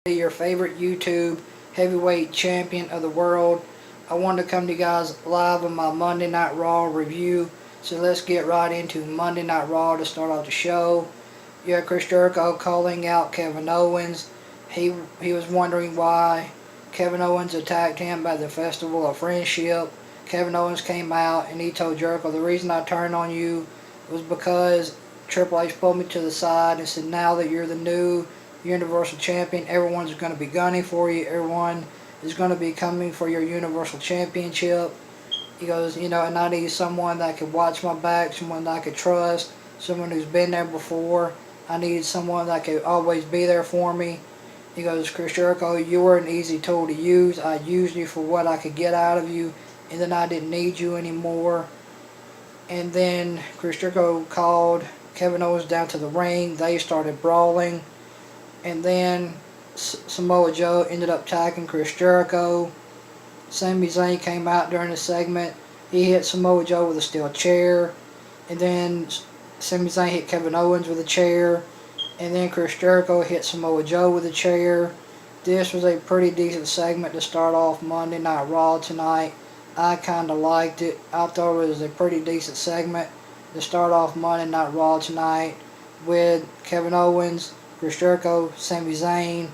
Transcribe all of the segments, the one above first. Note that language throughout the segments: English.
Your favorite YouTube heavyweight champion of the world. I wanted to come to you guys live on my Monday Night Raw review. So let's get right into Monday Night Raw to start off the show. You had Chris Jericho calling out Kevin Owens. He was wondering why Kevin Owens attacked him by the Festival of Friendship. Kevin Owens came out and he told Jericho, the reason I turned on you was because Triple H pulled me to the side and said, now that you're the new Universal Champion, everyone's going to be gunning for you. Everyone is going to be coming for your Universal Championship. He goes, and I need someone that could watch my back, someone that I could trust, someone who's been there before. I needed someone that could always be there for me. He goes, Chris Jericho, you were an easy tool to use. I used you for what I could get out of you, and then I didn't need you anymore. And then Chris Jericho called Kevin Owens down to the ring. They started brawling. And then Samoa Joe ended up attacking Chris Jericho. Sami Zayn came out during the segment. He hit Samoa Joe with a steel chair. And then Sami Zayn hit Kevin Owens with a chair. And then Chris Jericho hit Samoa Joe with a chair. This was a pretty decent segment to start off Monday Night Raw tonight. I kind of liked it. I thought it was a pretty decent segment to start off Monday Night Raw tonight with Kevin Owens, Chris Jericho, Sami Zayn,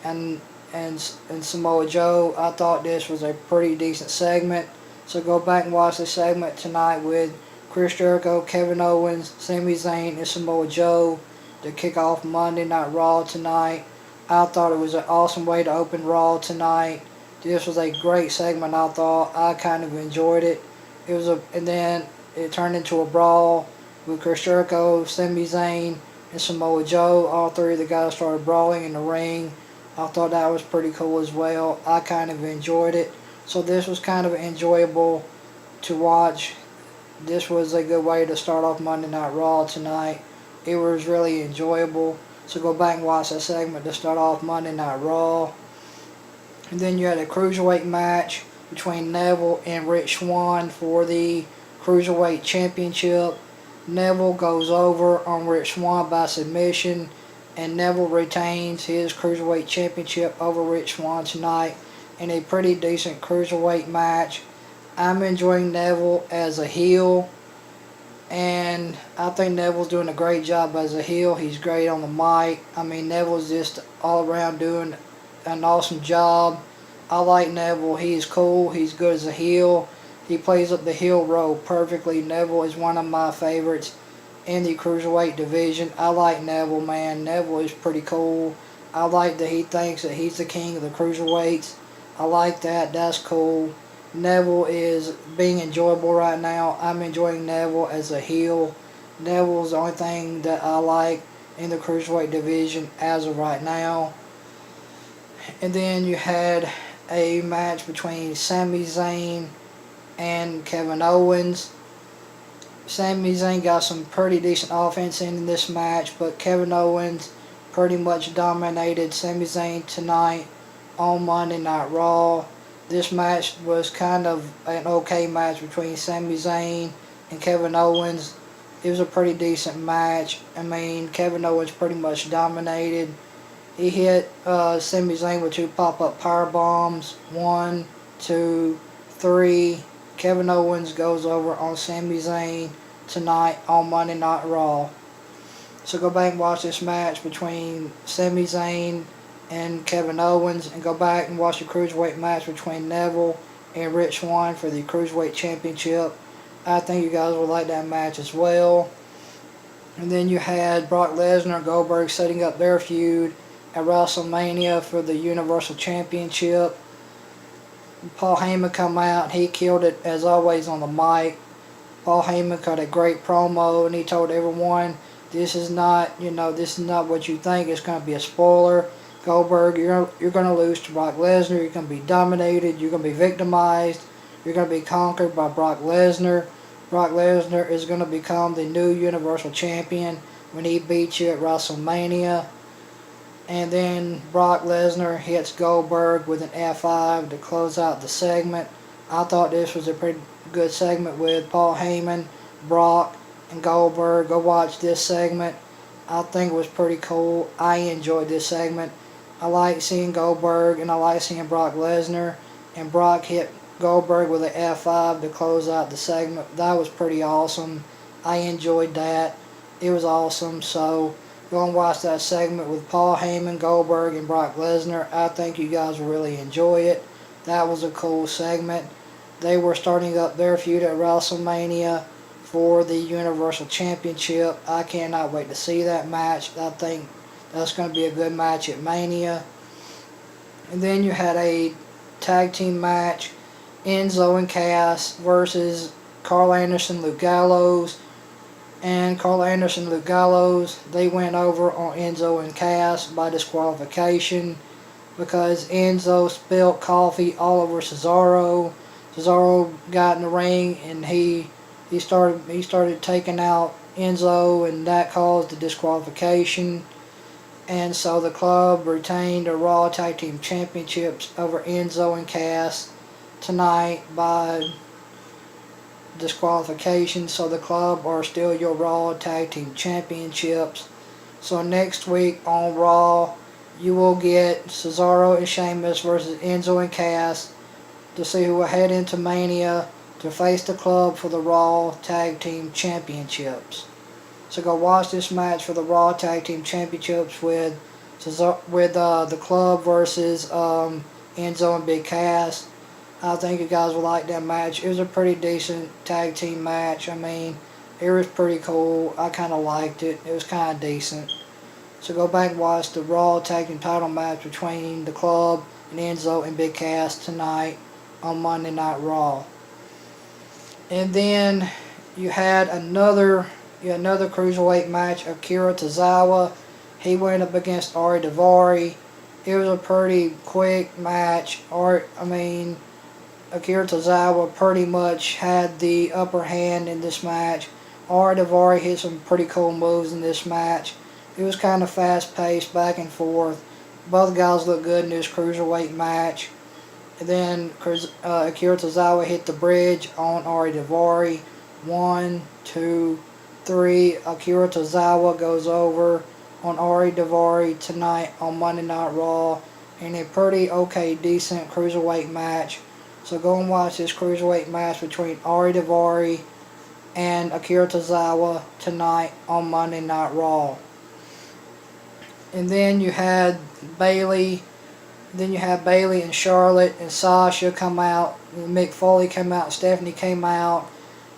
and Samoa Joe. I thought this was a pretty decent segment. So go back and watch the segment tonight with Chris Jericho, Kevin Owens, Sami Zayn, and Samoa Joe to kick off Monday Night Raw tonight. I thought it was an awesome way to open Raw tonight. This was a great segment, I thought. I kind of enjoyed it. And then it turned into a brawl with Chris Jericho, Sami Zayn, and Samoa Joe. All three of the guys started brawling in the ring. I thought that was pretty cool as well. I kind of enjoyed it. So this was kind of enjoyable to watch. This was a good way to start off Monday Night Raw tonight. It was really enjoyable. So go back and watch that segment to start off Monday Night Raw. And then you had a Cruiserweight match between Neville and Rich Swann for the Cruiserweight Championship. Neville goes over on Rich Swann by submission, and Neville retains his Cruiserweight Championship over Rich Swann tonight in a pretty decent Cruiserweight match. I'm enjoying Neville as a heel, and I think Neville's doing a great job as a heel. He's great on the mic. I mean, Neville's just all around doing an awesome job. I like Neville. He's cool. He's good as a heel. He plays up the heel role perfectly. Neville is one of my favorites in the Cruiserweight division. I like Neville, man. Neville is pretty cool. I like that he thinks that he's the king of the Cruiserweights. I like that. That's cool. Neville is being enjoyable right now. I'm enjoying Neville as a heel. Neville's the only thing that I like in the Cruiserweight division as of right now. And then you had a match between Sami Zayn and Kevin Owens. Sami Zayn got some pretty decent offense in this match, but Kevin Owens pretty much dominated Sami Zayn tonight on Monday Night Raw. This match was kind of an okay match between Sami Zayn and Kevin Owens. It was a pretty decent match. I mean, Kevin Owens pretty much dominated. He hit Sami Zayn with 2 pop-up power bombs. 1, 2, 3. Kevin Owens goes over on Sami Zayn tonight on Monday Night Raw. So go back and watch this match between Sami Zayn and Kevin Owens, and go back and watch the Cruiserweight match between Neville and Rich Swann for the Cruiserweight Championship. I think you guys will like that match as well. And then you had Brock Lesnar and Goldberg setting up their feud at WrestleMania for the Universal Championship. Paul Heyman come out and he killed it as always on the mic. Paul Heyman cut a great promo and he told everyone, this is not what you think. It's going to be a spoiler. Goldberg, you're going to lose to Brock Lesnar. You're going to be dominated. You're going to be victimized. You're going to be conquered by Brock Lesnar. Brock Lesnar is going to become the new Universal Champion when he beats you at WrestleMania. And then Brock Lesnar hits Goldberg with an F5 to close out the segment. I thought this was a pretty good segment with Paul Heyman, Brock, and Goldberg. Go watch this segment. I think it was pretty cool. I enjoyed this segment. I like seeing Goldberg and I like seeing Brock Lesnar. And Brock hit Goldberg with an F5 to close out the segment. That was pretty awesome. I enjoyed that. It was awesome. So go and watch that segment with Paul Heyman, Goldberg, and Brock Lesnar. I think you guys will really enjoy it. That was a cool segment. They were starting up their feud at WrestleMania for the Universal Championship. I cannot wait to see that match. I think that's going to be a good match at Mania. And then you had a tag team match, Enzo and Cass versus Carl Anderson, Luke Gallows. And Carl Anderson, Luke Gallows, they went over on Enzo and Cass by disqualification because Enzo spilled coffee all over Cesaro. Cesaro got in the ring and he started taking out Enzo, and that caused the disqualification. And so the club retained the Raw Tag Team Championships over Enzo and Cass tonight by disqualification. So the club are still your Raw Tag Team Championships. So next week on Raw, you will get Cesaro and Sheamus versus Enzo and Cass to see who will head into Mania to face the club for the Raw Tag Team Championships. So go watch this match for the Raw Tag Team Championships with the club versus Enzo and Big Cass. I think you guys will like that match. It was a pretty decent tag team match. I mean, it was pretty cool. I kind of liked it. It was kind of decent. So go back and watch the Raw Tag Team title match between the club and Enzo and Big Cass tonight on Monday Night Raw. And then you had another cruiserweight match. Akira Tozawa, he went up against Ari Daivari. It was a pretty quick match. Akira Tozawa pretty much had the upper hand in this match. Ari Daivari hit some pretty cool moves in this match. It was kind of fast-paced, back and forth. Both guys looked good in this cruiserweight match. And then Akira Tozawa hit the bridge on Ari Daivari. 1, 2, 3. Akira Tozawa goes over on Ari Daivari tonight on Monday Night Raw in a pretty okay, decent cruiserweight match. So go and watch this cruiserweight match between Ari Daivari and Akira Tozawa tonight on Monday Night Raw. And then you had Bayley and Charlotte and Sasha come out. Mick Foley came out, Stephanie came out,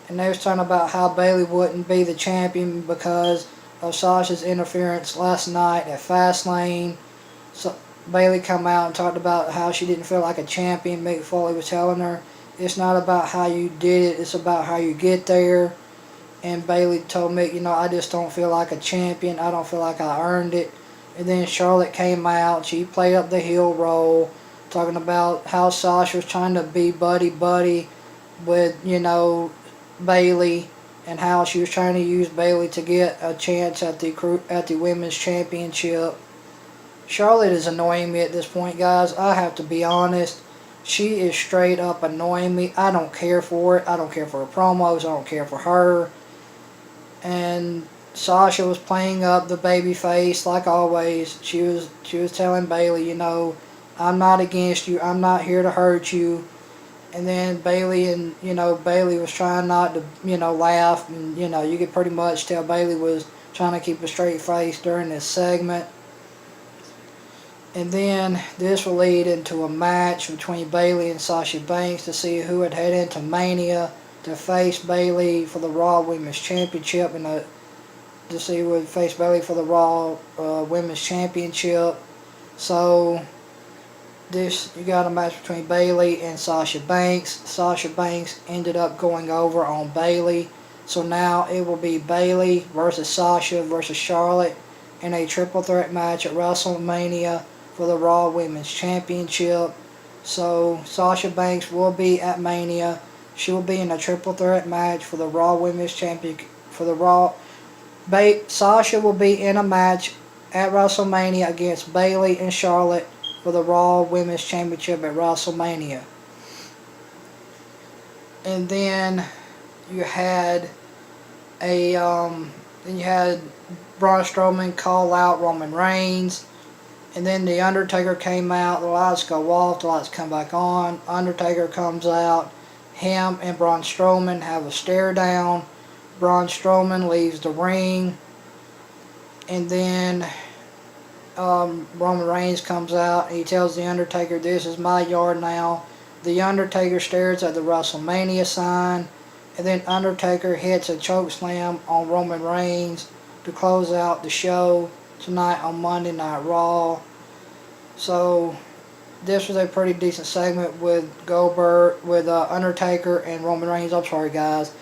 and they was talking about how Bayley wouldn't be the champion because of Sasha's interference last night at Fastlane. So Bayley come out and talked about how she didn't feel like a champion. Mick Foley was telling her, it's not about how you did it, it's about how you get there. And Bayley told Mick, I just don't feel like a champion. I don't feel like I earned it. And then Charlotte came out. She played up the heel role, talking about how Sasha was trying to be buddy-buddy with, Bayley, and how she was trying to use Bayley to get a chance at the Women's Championship. Charlotte is annoying me at this point, guys. I have to be honest. She is straight up annoying me. I don't care for it. I don't care for her promos. I don't care for her. And Sasha was playing up the baby face like always. She was telling Bayley, I'm not against you. I'm not here to hurt you. And then Bayley was trying not to, laugh. And, you could pretty much tell Bayley was trying to keep a straight face during this segment. And then this will lead into a match between Bayley and Sasha Banks to see who would head into Mania to face Bayley for the Raw Women's Championship and to see who would face Bayley for the Raw Women's Championship. So you got a match between Bayley and Sasha Banks. Sasha Banks ended up going over on Bayley. So now it will be Bayley versus Sasha versus Charlotte in a triple threat match at WrestleMania for the Raw Women's Championship. So Sasha Banks will be at Mania. She will be in a triple threat match for the Raw Women's Championship. Sasha will be in a match at WrestleMania against Bayley and Charlotte for the Raw Women's Championship at WrestleMania. And then you had Braun Strowman call out Roman Reigns. And then the Undertaker came out, the lights go off, the lights come back on, Undertaker comes out, him and Braun Strowman have a stare down, Braun Strowman leaves the ring, and then Roman Reigns comes out and he tells the Undertaker, "This is my yard now." The Undertaker stares at the WrestleMania sign, and then Undertaker hits a chokeslam on Roman Reigns to close out the show tonight on Monday Night Raw. So this was a pretty decent segment with Goldberg, with Undertaker and Roman Reigns. I'm sorry, guys.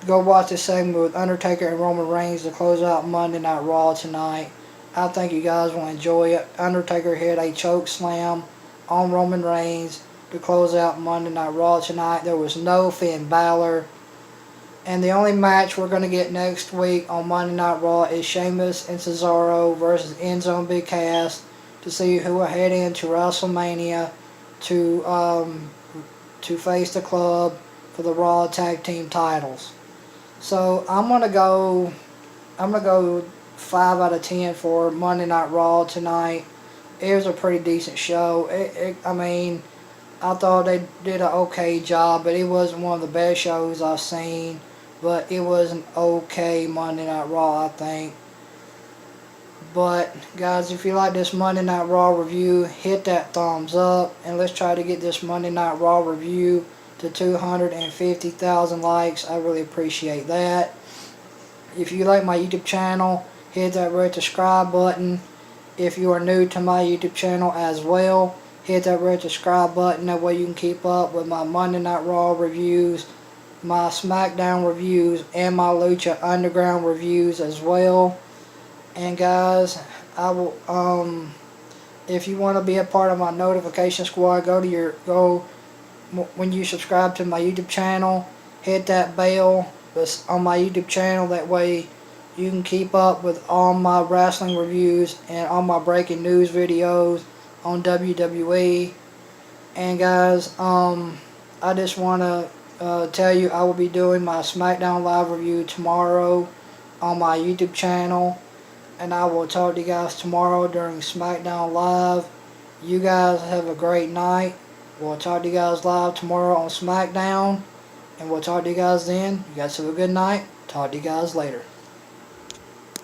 Go watch this segment with Undertaker and Roman Reigns to close out Monday Night Raw tonight. I think you guys will enjoy it. Undertaker hit a choke slam on Roman Reigns to close out Monday Night Raw tonight. There was no Finn Balor. And the only match we're going to get next week on Monday Night Raw is Sheamus and Cesaro versus Enzo and Big Cass to see who will head into WrestleMania to face the club for the Raw Tag Team titles. So I'm gonna go 5 out of 10 for Monday Night Raw tonight. It was a pretty decent show. I mean, I thought they did an okay job, but it wasn't one of the best shows I've seen. But it was an okay Monday Night Raw, I think. But guys, if you like this Monday Night Raw review, hit that thumbs up, and let's try to get this Monday Night Raw review to 250,000 likes. I really appreciate that. If you like my YouTube channel, hit that red subscribe button. If you are new to my YouTube channel as well, hit that red subscribe button. That way you can keep up with my Monday Night Raw reviews, my SmackDown reviews, and my Lucha Underground reviews as well. And guys, I will if you want to be a part of my notification squad, when you subscribe to my YouTube channel, hit that bell that's on my YouTube channel. That way you can keep up with all my wrestling reviews and all my breaking news videos on WWE. And guys, I just want to tell you I will be doing my SmackDown Live review tomorrow on my YouTube channel. And I will talk to you guys tomorrow during SmackDown Live. You guys have a great night. We'll talk to you guys live tomorrow on SmackDown. And we'll talk to you guys then. You guys have a good night. Talk to you guys later.